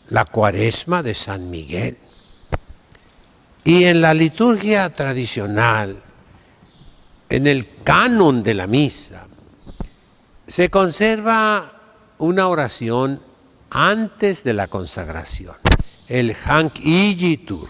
la Cuaresma de San Miguel. Y en la liturgia tradicional, en el canon de la misa, se conserva una oración antes de la consagración, el Hanc Igitur,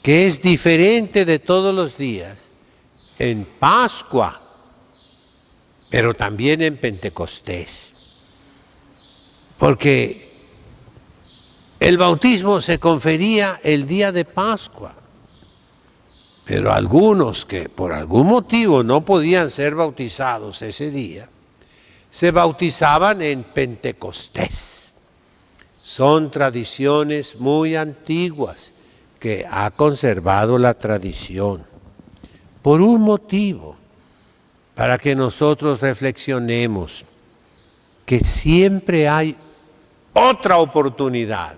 que es diferente de todos los días en Pascua, pero también en Pentecostés. Porque el bautismo se confería el día de Pascua, pero algunos que por algún motivo no podían ser bautizados ese día, se bautizaban en Pentecostés. Son tradiciones muy antiguas que ha conservado la tradición. Por un motivo, para que nosotros reflexionemos que siempre hay otra oportunidad,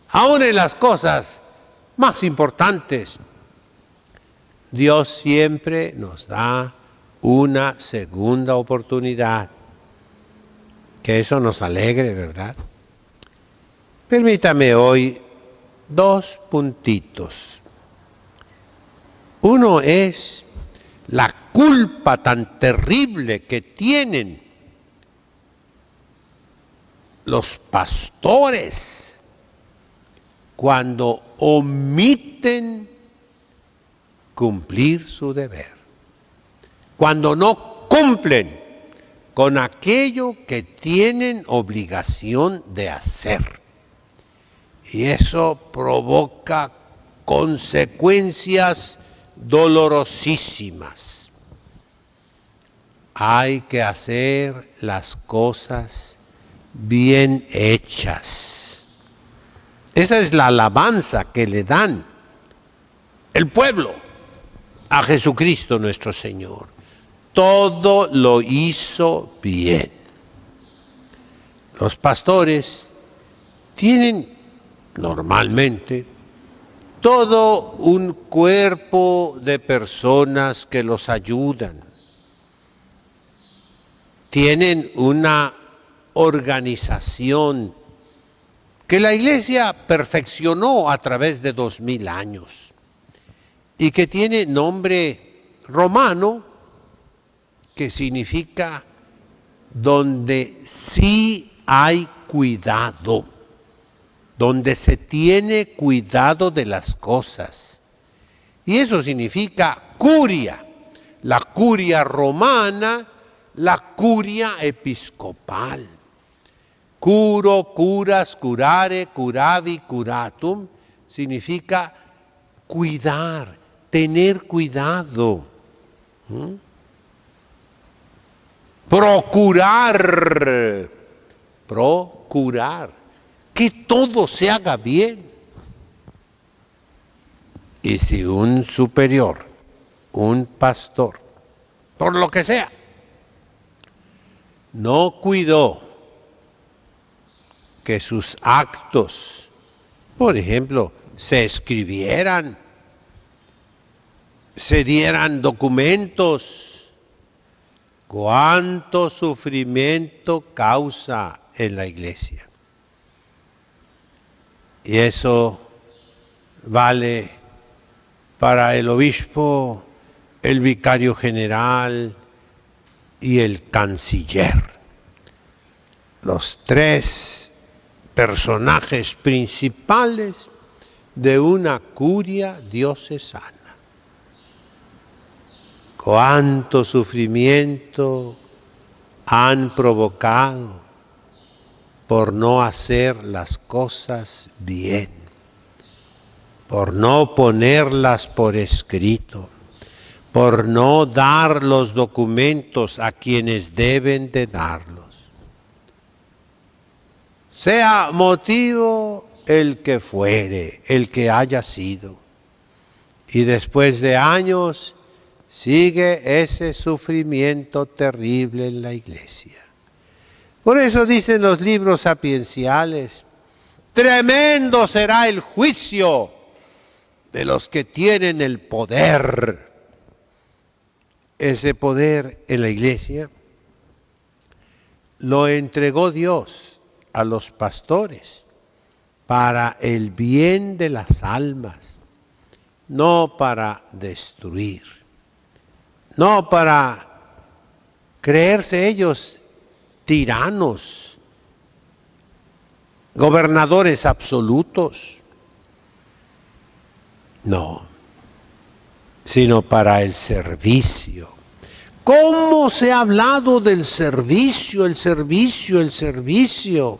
aún en las cosas más importantes. Dios siempre nos da una segunda oportunidad. Que eso nos alegre, ¿verdad? Permítame hoy 2 puntitos. Uno es la culpa tan terrible que tienen los pastores cuando omiten cumplir su deber, cuando no cumplen con aquello que tienen obligación de hacer. Y eso provoca consecuencias dolorosísimas. Hay que hacer las cosas bien hechas. Esa es la alabanza que le dan el pueblo a Jesucristo nuestro Señor. Todo lo hizo bien. Los pastores tienen normalmente todo un cuerpo de personas que los ayudan. Tienen una organización que la Iglesia perfeccionó a través de 2000 años y que tiene nombre romano, que significa donde sí hay cuidado, donde se tiene cuidado de las cosas. Y eso significa curia, la curia romana, la curia episcopal. Curo, curas, curare, curavi, curatum, significa cuidar, tener cuidado. Procurar, que todo se haga bien. Y si un superior, un pastor, por lo que sea, no cuidó que sus actos, por ejemplo, se escribieran, se dieran documentos, cuánto sufrimiento causa en la Iglesia. Y eso vale para el obispo, el vicario general y el canciller. Los 3 personajes principales de una curia diocesana. Cuánto sufrimiento han provocado por no hacer las cosas bien, por no ponerlas por escrito, por no dar los documentos a quienes deben de darlos. Sea motivo el que fuere, el que haya sido. Y después de años sigue ese sufrimiento terrible en la Iglesia. Por eso dicen los libros sapienciales, tremendo será el juicio de los que tienen el poder. Ese poder en la Iglesia lo entregó Dios a los pastores para el bien de las almas, no para destruir, no para creerse ellos tiranos, gobernadores absolutos, no, sino para el servicio. ¿Cómo se ha hablado del servicio, el servicio, el servicio?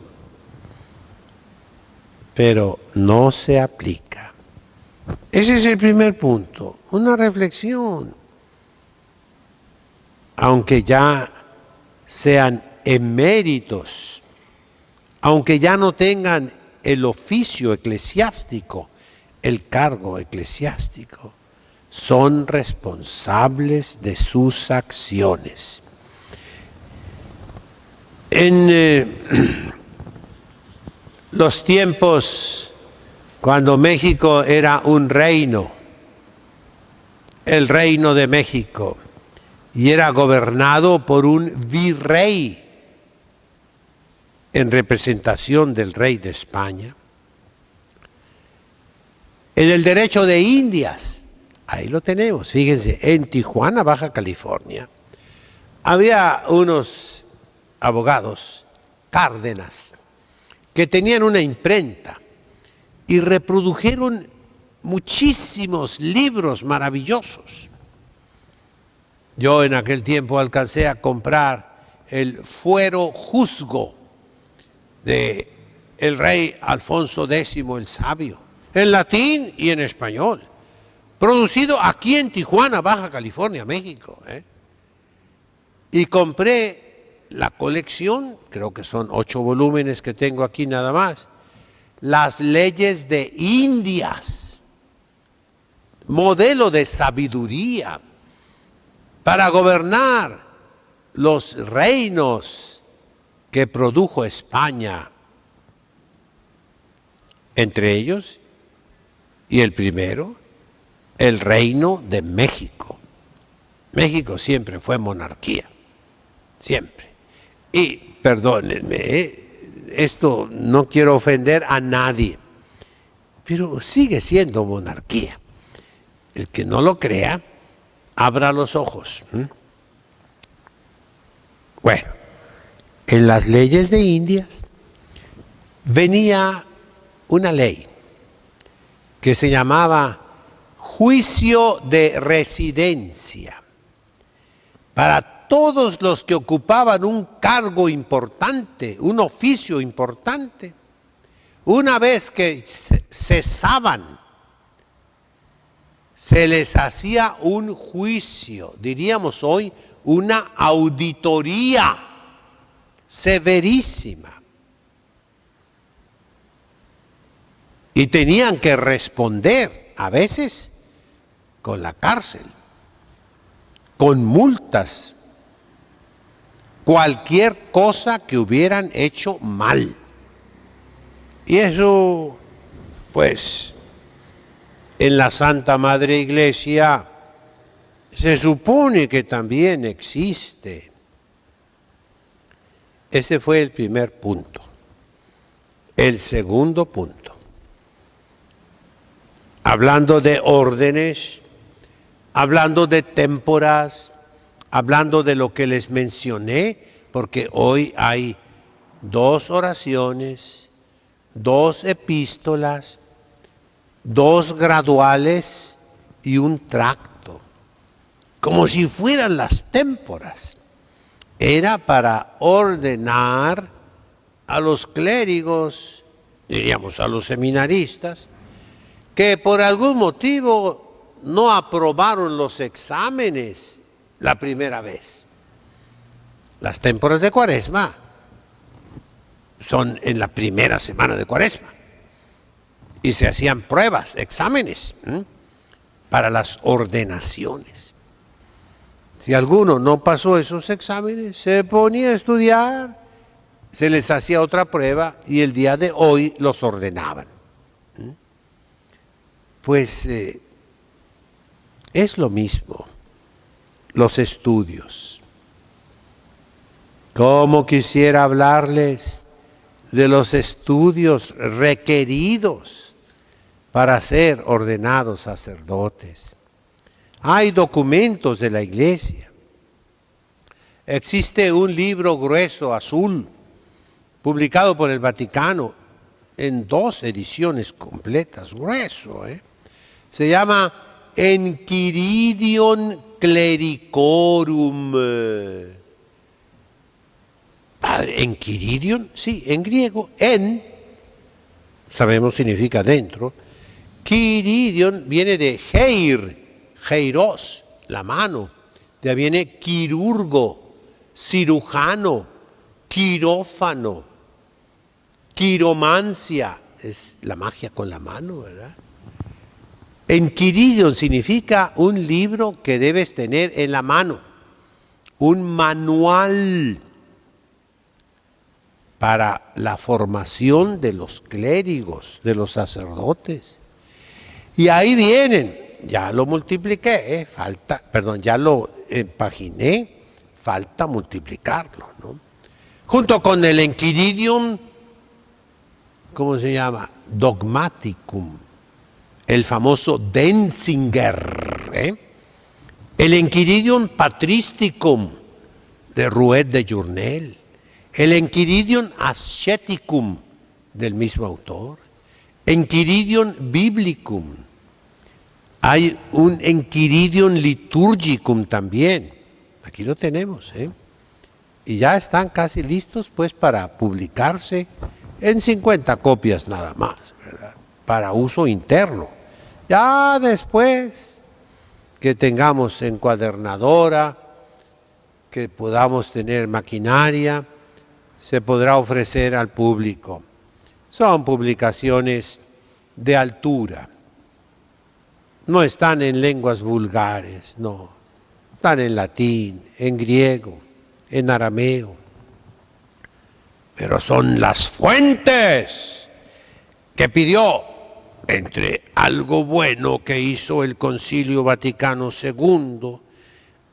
Pero no se aplica. Ese es el primer punto, una reflexión. Aunque ya sean eméritos, aunque ya no tengan el oficio eclesiástico, el cargo eclesiástico, son responsables de sus acciones. En los tiempos cuando México era un reino, el Reino de México, y era gobernado por un virrey en representación del rey de España, en el derecho de Indias, ahí lo tenemos, fíjense, en Tijuana, Baja California, había unos abogados, Cárdenas, que tenían una imprenta y reprodujeron muchísimos libros maravillosos. Yo en aquel tiempo alcancé a comprar el Fuero Juzgo de el rey Alfonso X el Sabio, en latín y en español, producido aquí en Tijuana, Baja California, México. Y compré la colección, creo que son 8 volúmenes que tengo aquí nada más, Las leyes de Indias, modelo de sabiduría para gobernar los reinos que produjo España, entre ellos, y el primero, el Reino de México. México siempre fue monarquía, siempre. Y perdónenme, esto no quiero ofender a nadie, pero sigue siendo monarquía. El que no lo crea, abra los ojos. Bueno, en las leyes de Indias venía una ley que se llamaba juicio de residencia para todos los que ocupaban un cargo importante, un oficio importante. Una vez que cesaban, se les hacía un juicio, diríamos hoy, una auditoría severísima. Y tenían que responder, a veces, con la cárcel, con multas, cualquier cosa que hubieran hecho mal. Y eso, pues, en la Santa Madre Iglesia se supone que también existe. Ese fue el primer punto. El segundo punto, hablando de órdenes, hablando de témporas, hablando de lo que les mencioné, porque hoy hay 2 oraciones, 2 epístolas, 2 graduales y un tracto, como si fueran las témporas. Era para ordenar a los clérigos, diríamos a los seminaristas, que por algún motivo no aprobaron los exámenes la primera vez. Las témporas de Cuaresma son en la primera semana de Cuaresma. Y se hacían pruebas, exámenes, para las ordenaciones. Si alguno no pasó esos exámenes, se ponía a estudiar, se les hacía otra prueba y el día de hoy los ordenaban. Pues es lo mismo, los estudios. Como quisiera hablarles de los estudios requeridos para ser ordenados sacerdotes. Hay documentos de la Iglesia. Existe un libro grueso azul, publicado por el Vaticano en 2 ediciones completas, grueso, Se llama Enchiridion Clericorum. Padre, Enchiridion, sí, en griego, sabemos significa dentro. Chiridion viene de heiros, la mano. De ahí viene quirurgo, cirujano, quirófano, quiromancia, es la magia con la mano, ¿verdad? Enchiridion significa un libro que debes tener en la mano, un manual para la formación de los clérigos, de los sacerdotes. Y ahí vienen, ya lo multipliqué, ya lo empaginé, falta multiplicarlo, ¿no? Junto con el Enchiridium, ¿cómo se llama? Dogmaticum, el famoso Denzinger, el Enchiridium Patristicum de Rouet de Journel, el Enchiridium Asceticum del mismo autor, Enchiridium Biblicum, hay un Enchiridium Liturgicum también, aquí lo tenemos, y ya están casi listos pues para publicarse en 50 copias nada más, ¿verdad? Para uso interno. Ya después que tengamos encuadernadora, que podamos tener maquinaria, se podrá ofrecer al público. Son publicaciones de altura. No están en lenguas vulgares, no. Están en latín, en griego, en arameo. Pero son las fuentes que pidió, entre algo bueno que hizo el Concilio Vaticano II,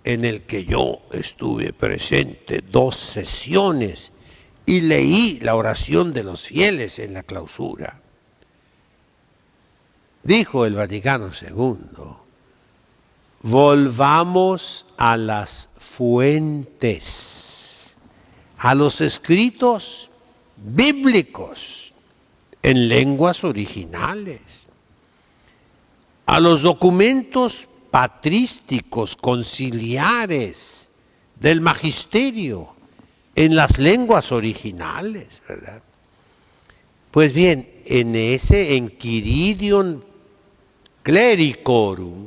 en el que yo estuve presente 2 sesiones y leí la oración de los fieles en la clausura. Dijo el Vaticano II, volvamos a las fuentes, a los escritos bíblicos en lenguas originales, a los documentos patrísticos, conciliares del magisterio en las lenguas originales, ¿verdad? Pues bien, en ese Enchiridium Clericorum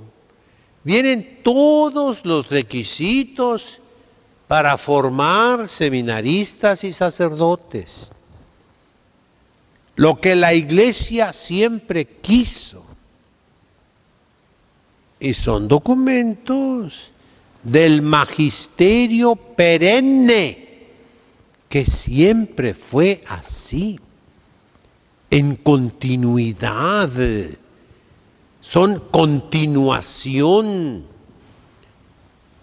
vienen todos los requisitos para formar seminaristas y sacerdotes. Lo que la Iglesia siempre quiso. Y son documentos del magisterio perenne, que siempre fue así, en continuidad. Son continuación.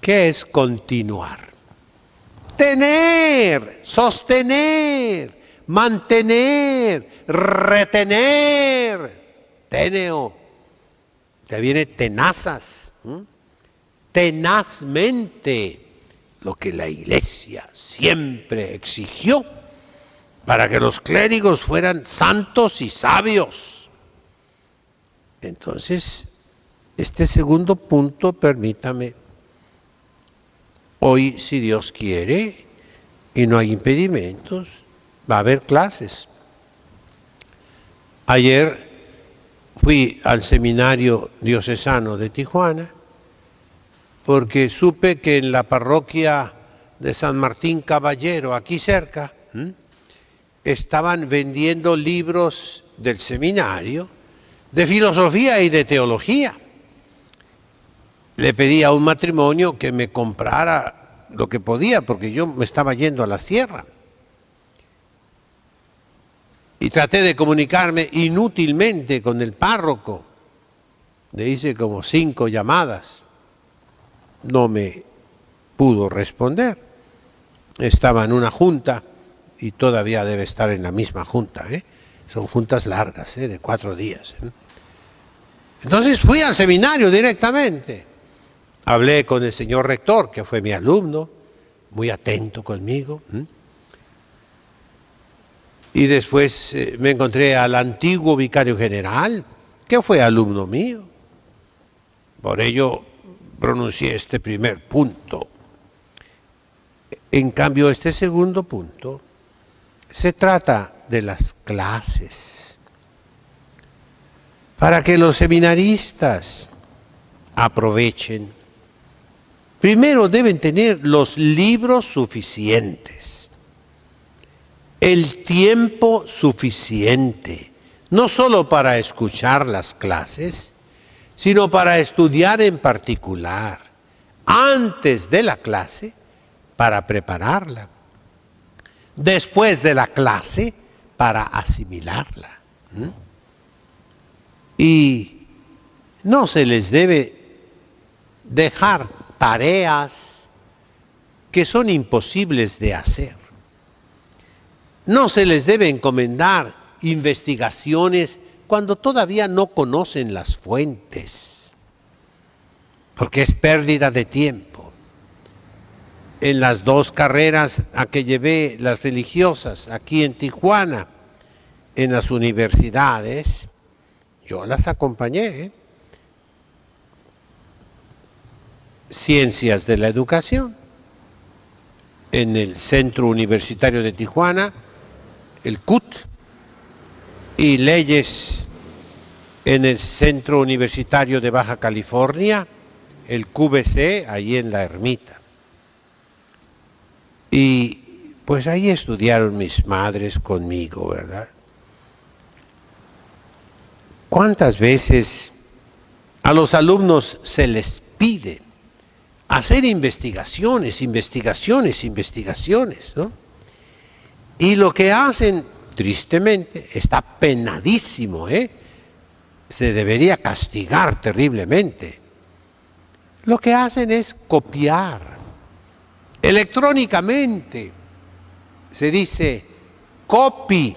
¿Qué es continuar? Tener, sostener, mantener, retener. Teneo. Te viene tenazas. Tenazmente. Lo que la Iglesia siempre exigió para que los clérigos fueran santos y sabios. Entonces, este segundo punto, permítame, hoy, si Dios quiere, y no hay impedimentos, va a haber clases. Ayer fui al seminario diocesano de Tijuana, porque supe que en la parroquia de San Martín Caballero, aquí cerca, estaban vendiendo libros del seminario de filosofía y de teología. Le pedí a un matrimonio que me comprara lo que podía, porque yo me estaba yendo a la sierra. Y traté de comunicarme inútilmente con el párroco. Le hice como 5 llamadas. No me pudo responder. Estaba en una junta y todavía debe estar en la misma junta, ¿eh? Son juntas largas, de 4 días. Entonces fui al seminario directamente. Hablé con el señor rector, que fue mi alumno, muy atento conmigo. Y después me encontré al antiguo vicario general, que fue alumno mío. Por ello pronuncié este primer punto. En cambio, este segundo punto se trata de las clases. Para que los seminaristas aprovechen, primero deben tener los libros suficientes, el tiempo suficiente, no solo para escuchar las clases, sino para estudiar en particular, antes de la clase, para prepararla, después de la clase, para asimilarla. Y no se les debe dejar tareas que son imposibles de hacer. No se les debe encomendar investigaciones cuando todavía no conocen las fuentes, porque es pérdida de tiempo. En las 2 carreras a que llevé las religiosas aquí en Tijuana, en las universidades, yo las acompañé. Ciencias de la Educación, en el Centro Universitario de Tijuana, el CUT, y Leyes en el Centro Universitario de Baja California, el QVC, ahí en La Ermita. Y pues ahí estudiaron mis madres conmigo, ¿verdad? ¿Cuántas veces a los alumnos se les pide hacer investigaciones, ¿no? Y lo que hacen, tristemente, está penadísimo, se debería castigar terriblemente. Lo que hacen es copiar electrónicamente. Se dice copy,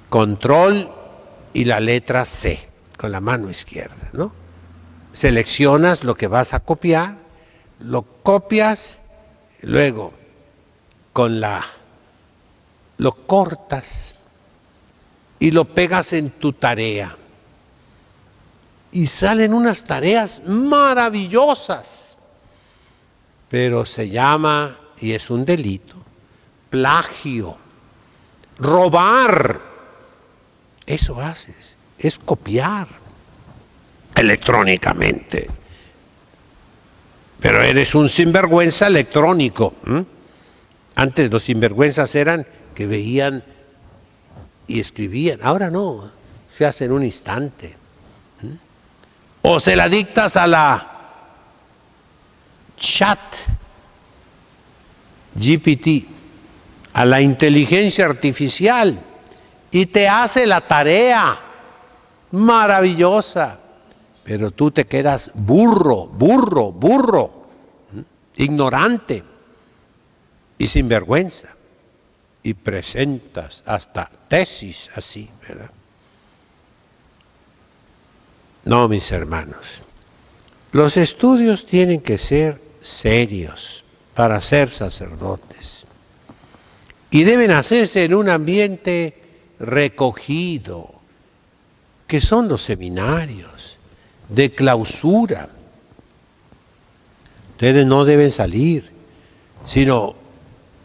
control y la letra C con la mano izquierda, ¿no? Seleccionas lo que vas a copiar, lo copias, luego lo cortas y lo pegas en tu tarea. Y salen unas tareas maravillosas, pero se llama, y es un delito, plagio, robar. Eso haces, es copiar electrónicamente. Pero eres un sinvergüenza electrónico. Antes los sinvergüenzas eran que veían y escribían. Ahora no, se hace en un instante. O se la dictas a la chat GPT, a la inteligencia artificial, y te hace la tarea maravillosa. Pero tú te quedas burro, ignorante y sinvergüenza, y presentas hasta tesis así, ¿verdad? No, mis hermanos, los estudios tienen que ser serios para ser sacerdotes y deben hacerse en un ambiente recogido, que son los seminarios de clausura. Ustedes no deben salir, sino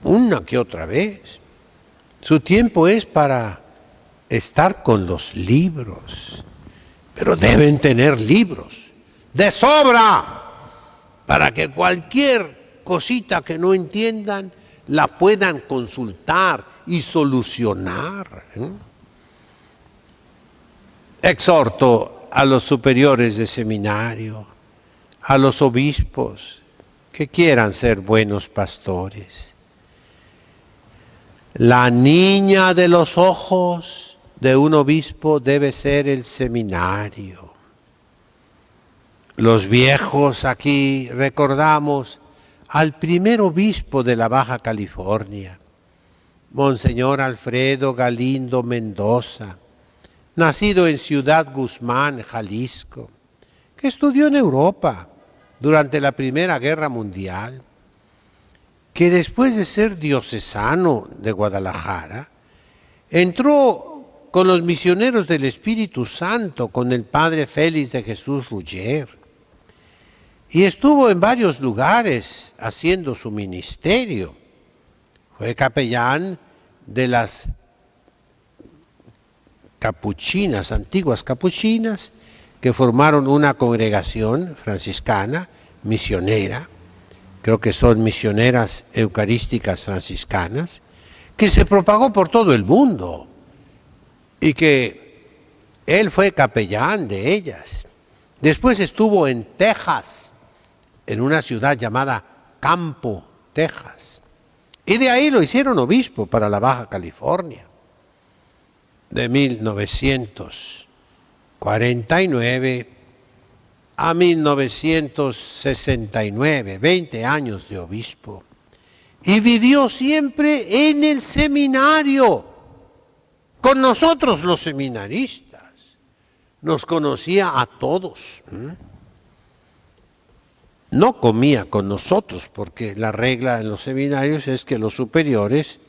una que otra vez. Su tiempo es para estar con los libros, pero deben tener libros de sobra para que cualquier cosita que no entiendan la puedan consultar y solucionar. Exhorto a los superiores de seminario, a los obispos que quieran ser buenos pastores. La niña de los ojos de un obispo debe ser el seminario. Los viejos aquí recordamos al primer obispo de la Baja California, Monseñor Alfredo Galindo Mendoza, nacido en Ciudad Guzmán, Jalisco, que estudió en Europa durante la Primera Guerra Mundial, que después de ser diocesano de Guadalajara, entró con los misioneros del Espíritu Santo, con el padre Félix de Jesús Ruggier, y estuvo en varios lugares haciendo su ministerio. Fue capellán de las capuchinas, antiguas capuchinas, que formaron una congregación franciscana, misionera, creo que son misioneras eucarísticas franciscanas, que se propagó por todo el mundo y que él fue capellán de ellas. Después estuvo en Texas, en una ciudad llamada Campo, Texas, y de ahí lo hicieron obispo para la Baja California. De 1949 a 1969, 20 años de obispo. Y vivió siempre en el seminario, con nosotros los seminaristas. Nos conocía a todos. No comía con nosotros, porque la regla en los seminarios es que los superiores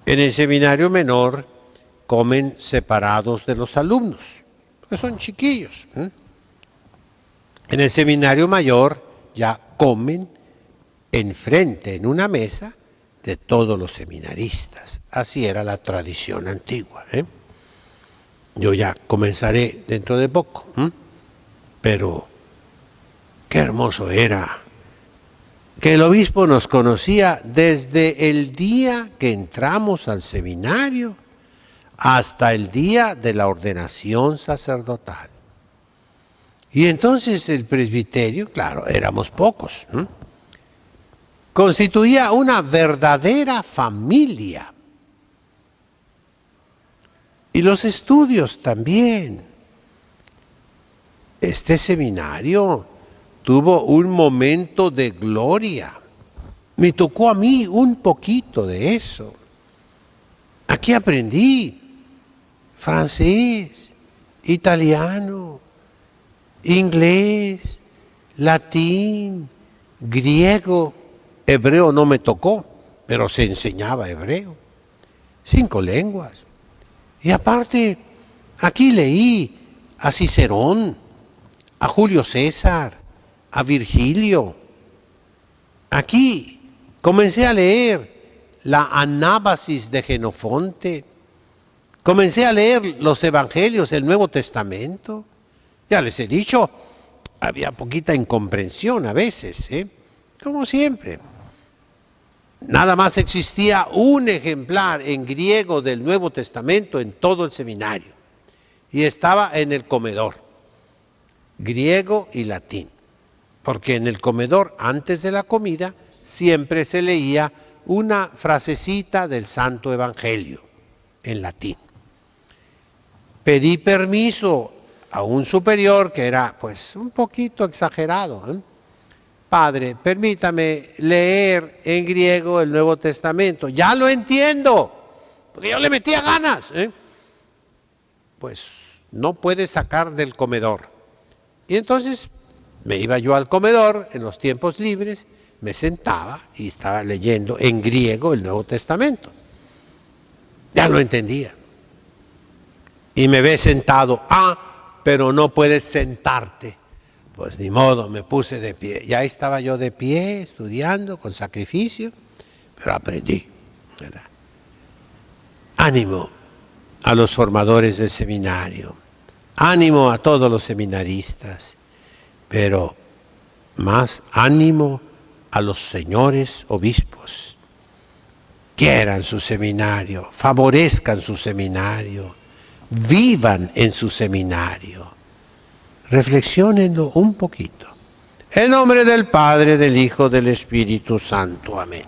en el seminario menor comen separados de los alumnos, porque son chiquillos. En el seminario mayor ya comen enfrente, en una mesa, de todos los seminaristas. Así era la tradición antigua. Yo ya comenzaré dentro de poco, pero qué hermoso era que el obispo nos conocía desde el día que entramos al seminario hasta el día de la ordenación sacerdotal. Y entonces el presbiterio, claro, éramos pocos, constituía una verdadera familia. Y los estudios también. Este seminario tuvo un momento de gloria. Me tocó a mí un poquito de eso. Aquí aprendí francés, italiano, inglés, latín, griego, hebreo no me tocó, pero se enseñaba hebreo. 5 lenguas. Y aparte, aquí leí a Cicerón, a Julio César, a Virgilio. Aquí comencé a leer la Anábasis de Jenofonte. Comencé a leer los Evangelios del Nuevo Testamento. Ya les he dicho, había poquita incomprensión a veces, como siempre. Nada más existía un ejemplar en griego del Nuevo Testamento en todo el seminario. Y estaba en el comedor, griego y latín. Porque en el comedor, antes de la comida, siempre se leía una frasecita del Santo Evangelio en latín. Pedí permiso a un superior que era pues un poquito exagerado. Padre, permítame leer en griego el Nuevo Testamento. Ya lo entiendo, porque yo le metía ganas. Pues no puede sacar del comedor. Y entonces me iba yo al comedor en los tiempos libres, me sentaba y estaba leyendo en griego el Nuevo Testamento. Ya lo entendía. Y me ve sentado, pero no puedes sentarte. Pues ni modo, me puse de pie. Ya estaba yo de pie, estudiando con sacrificio, pero aprendí, ¿verdad? Ánimo a los formadores del seminario, ánimo a todos los seminaristas, pero más ánimo a los señores obispos. Quieran su seminario, favorezcan su seminario, vivan en su seminario. Reflexiónenlo un poquito. En nombre del Padre, del Hijo, del Espíritu Santo. Amén.